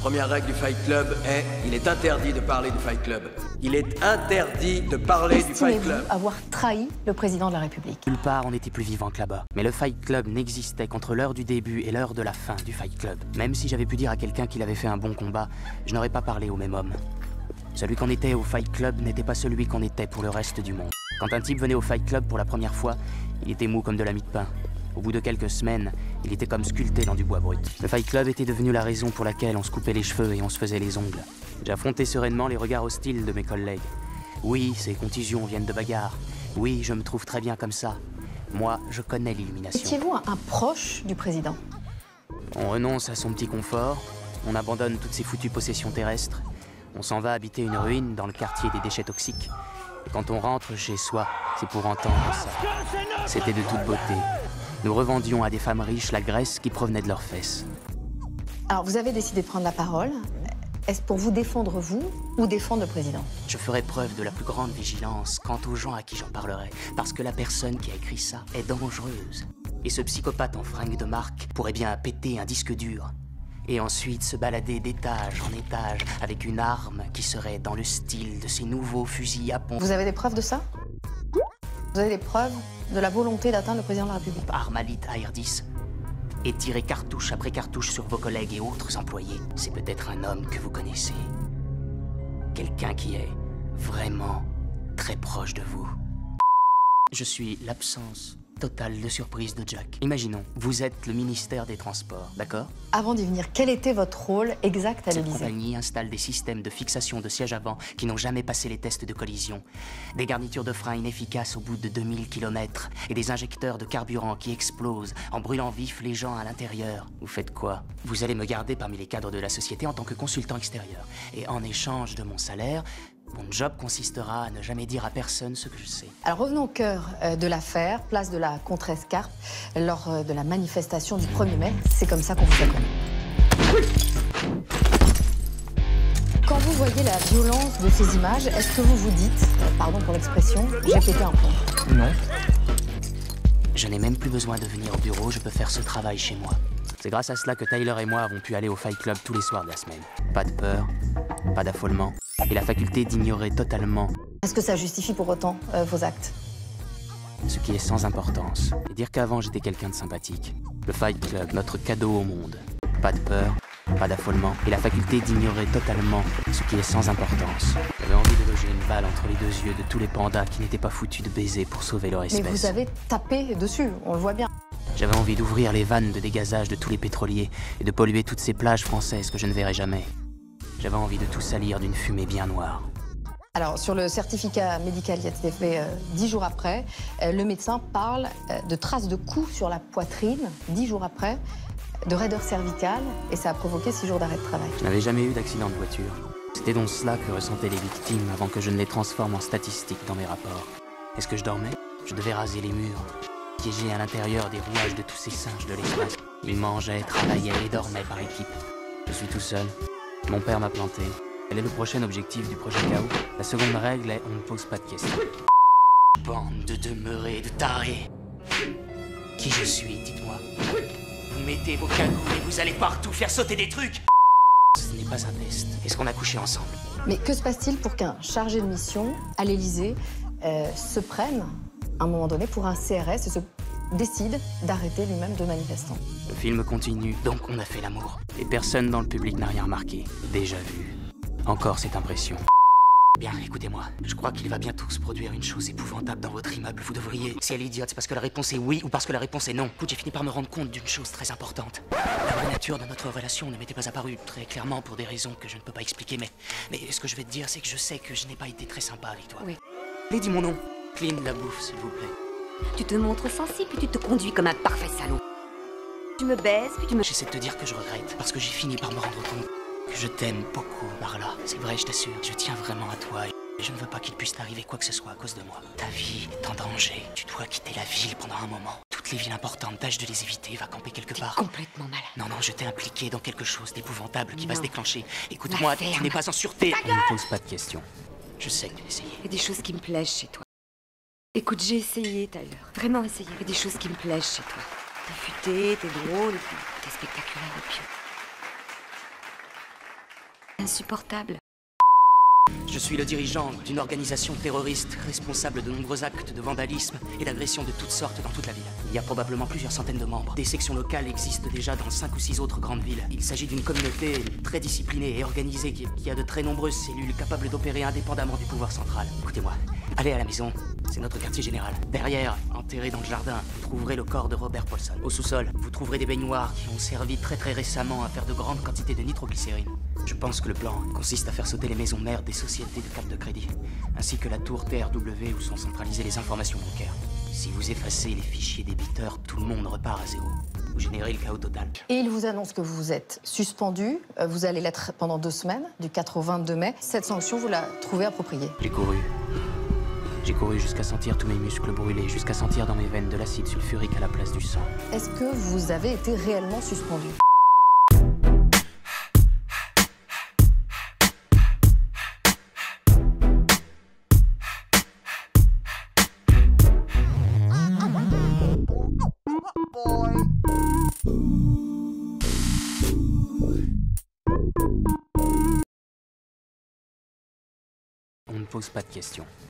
Première règle du Fight Club est, il est interdit de parler du Fight Club. Il est interdit de parler du Fight Club. Estimez-vous avoir trahi le président de la République? Nulle part on était plus vivant que là-bas. Mais le Fight Club n'existait qu'entre l'heure du début et l'heure de la fin du Fight Club. Même si j'avais pu dire à quelqu'un qu'il avait fait un bon combat, je n'aurais pas parlé au même homme. Celui qu'on était au Fight Club n'était pas celui qu'on était pour le reste du monde. Quand un type venait au Fight Club pour la première fois, il était mou comme de la mie de pain. Au bout de quelques semaines, il était comme sculpté dans du bois brut. Le Fight Club était devenu la raison pour laquelle on se coupait les cheveux et on se faisait les ongles. J'affrontais sereinement les regards hostiles de mes collègues. Oui, ces contusions viennent de bagarres. Oui, je me trouve très bien comme ça. Moi, je connais l'illumination. Étiez-vous un proche du président? On renonce à son petit confort, on abandonne toutes ses foutues possessions terrestres, on s'en va habiter une ruine dans le quartier des déchets toxiques. Et quand on rentre chez soi, c'est pour entendre ça. C'était de toute beauté. Nous revendions à des femmes riches la graisse qui provenait de leurs fesses. Alors, vous avez décidé de prendre la parole. Est-ce pour vous défendre vous ou défendre le président? Je ferai preuve de la plus grande vigilance quant aux gens à qui j'en parlerai, parce que la personne qui a écrit ça est dangereuse. Et ce psychopathe en fringue de marque pourrait bien péter un disque dur. Et ensuite se balader d'étage en étage avec une arme qui serait dans le style de ces nouveaux fusils à pompe. Vous avez des preuves de ça? Vous avez des preuves de la volonté d'atteindre le président de la République? Armalite AR-10 et tirer cartouche après cartouche sur vos collègues et autres employés. C'est peut-être un homme que vous connaissez. Quelqu'un qui est vraiment très proche de vous. Je suis l'absence totale de surprise de Jack. Imaginons, vous êtes le ministère des Transports, d'accord? Avant d'y venir, quel était votre rôle exact à Cette l'Élysée? compagnie installe des systèmes de fixation de sièges avant qui n'ont jamais passé les tests de collision, des garnitures de frein inefficaces au bout de 2000 km et des injecteurs de carburant qui explosent en brûlant vif les gens à l'intérieur. Vous faites quoi? Vous allez me garder parmi les cadres de la société en tant que consultant extérieur. Et en échange de mon salaire, mon job consistera à ne jamais dire à personne ce que je sais. Alors revenons au cœur de l'affaire, place de la Contrescarpe, lors de la manifestation du 1er mai. C'est comme ça qu'on vous a connu. Quand vous voyez la violence de ces images, est-ce que vous vous dites, pardon pour l'expression, j'ai pété un plomb? Non. Je n'ai même plus besoin de venir au bureau, je peux faire ce travail chez moi. C'est grâce à cela que Tyler et moi avons pu aller au Fight Club tous les soirs de la semaine. Pas de peur, pas d'affolement, et la faculté d'ignorer totalement Est-ce que ça justifie pour autant vos actes? ce qui est sans importance. Et dire qu'avant j'étais quelqu'un de sympathique. Le Fight Club, notre cadeau au monde. Pas de peur, pas d'affolement, et la faculté d'ignorer totalement ce qui est sans importance. J'avais envie de loger une balle entre les deux yeux de tous les pandas qui n'étaient pas foutus de baiser pour sauver leur espèce. Mais vous avez tapé dessus, on le voit bien. J'avais envie d'ouvrir les vannes de dégazage de tous les pétroliers et de polluer toutes ces plages françaises que je ne verrai jamais. J'avais envie de tout salir d'une fumée bien noire. Alors, sur le certificat médical qui a été fait 10 jours après, le médecin parle de traces de coups sur la poitrine, 10 jours après, de raideur cervicale, et ça a provoqué 6 jours d'arrêt de travail. Je n'avais jamais eu d'accident de voiture. C'était donc cela que ressentaient les victimes avant que je ne les transforme en statistiques dans mes rapports. Est-ce que je dormais? Je devais raser les murs, piéger à l'intérieur des rouages de tous ces singes de l'espace. Ils mangeaient, travaillaient et dormaient par équipe. Je suis tout seul. Mon père m'a planté. Quel est le prochain objectif du projet Chaos? La seconde règle est on ne pose pas de questions. Bande de demeurés, de tarés. Qui je suis, dites-moi. Vous mettez vos cagoules et vous allez partout faire sauter des trucs. Ce n'est pas un test. Est-ce qu'on a couché ensemble? Mais que se passe-t-il pour qu'un chargé de mission à l'Élysée se prenne, à un moment donné, pour un CRS et se décide d'arrêter lui-même deux manifestants? Le film continue, donc on a fait l'amour. Et personne dans le public n'a rien remarqué. Déjà vu. Encore cette impression. Bien, écoutez-moi. Je crois qu'il va bientôt se produire une chose épouvantable dans votre immeuble. Vous devriez... Si elle est idiote, c'est parce que la réponse est oui ou parce que la réponse est non. Écoute, j'ai fini par me rendre compte d'une chose très importante. La vraie nature de notre relation ne m'était pas apparue très clairement pour des raisons que je ne peux pas expliquer, mais ce que je vais te dire, c'est que je sais que je n'ai pas été très sympa avec toi. Oui. Allez, dis mon nom. Clean la bouffe, s'il vous plaît. Tu te montres sensible, puis tu te conduis comme un parfait salaud. Tu me baises, puis tu me... J'essaie de te dire que je regrette, parce que j'ai fini par me rendre compte que je t'aime beaucoup, Marla. C'est vrai, je t'assure. Je tiens vraiment à toi et je ne veux pas qu'il puisse t'arriver quoi que ce soit à cause de moi. Ta vie est en danger. Tu dois quitter la ville pendant un moment. Toutes les villes importantes, tâche de les éviter. Va camper quelque part. complètement malade. Non, je t'ai impliqué dans quelque chose d'épouvantable qui va Non. se déclencher. Écoute-moi, tu n'es pas en sûreté. Ne me pose pas de questions. Je sais que tu as essayé. Il y a des choses qui me plaisent chez toi. Écoute, j'ai essayé, Tyler. Vraiment essayé. Il y a des choses qui me plaisent chez toi. T'es futé, t'es drôle, t'es spectaculaire et puis... insupportable. Je suis le dirigeant d'une organisation terroriste responsable de nombreux actes de vandalisme et d'agression de toutes sortes dans toute la ville. Il y a probablement plusieurs centaines de membres. Des sections locales existent déjà dans 5 ou 6 autres grandes villes. Il s'agit d'une communauté très disciplinée et organisée qui a de très nombreuses cellules capables d'opérer indépendamment du pouvoir central. Écoutez-moi, allez à la maison, c'est notre quartier général. Derrière, enterré dans le jardin, vous trouverez le corps de Robert Paulson. Au sous-sol, vous trouverez des baignoires qui ont servi très récemment à faire de grandes quantités de nitroglycérine. Je pense que le plan consiste à faire sauter les maisons mères des sociétés de cartes de crédit, ainsi que la tour TRW où sont centralisées les informations bancaires. Si vous effacez les fichiers débiteurs, tout le monde repart à zéro. Vous générez le chaos total. Et il vous annonce que vous êtes suspendu. Vous allez l'être pendant 2 semaines, du 4 au 22 mai. Cette sanction, vous la trouvez appropriée? J'ai couru jusqu'à sentir tous mes muscles brûler, jusqu'à sentir dans mes veines de l'acide sulfurique à la place du sang. Est-ce que vous avez été réellement suspendu? On ne pose pas de questions.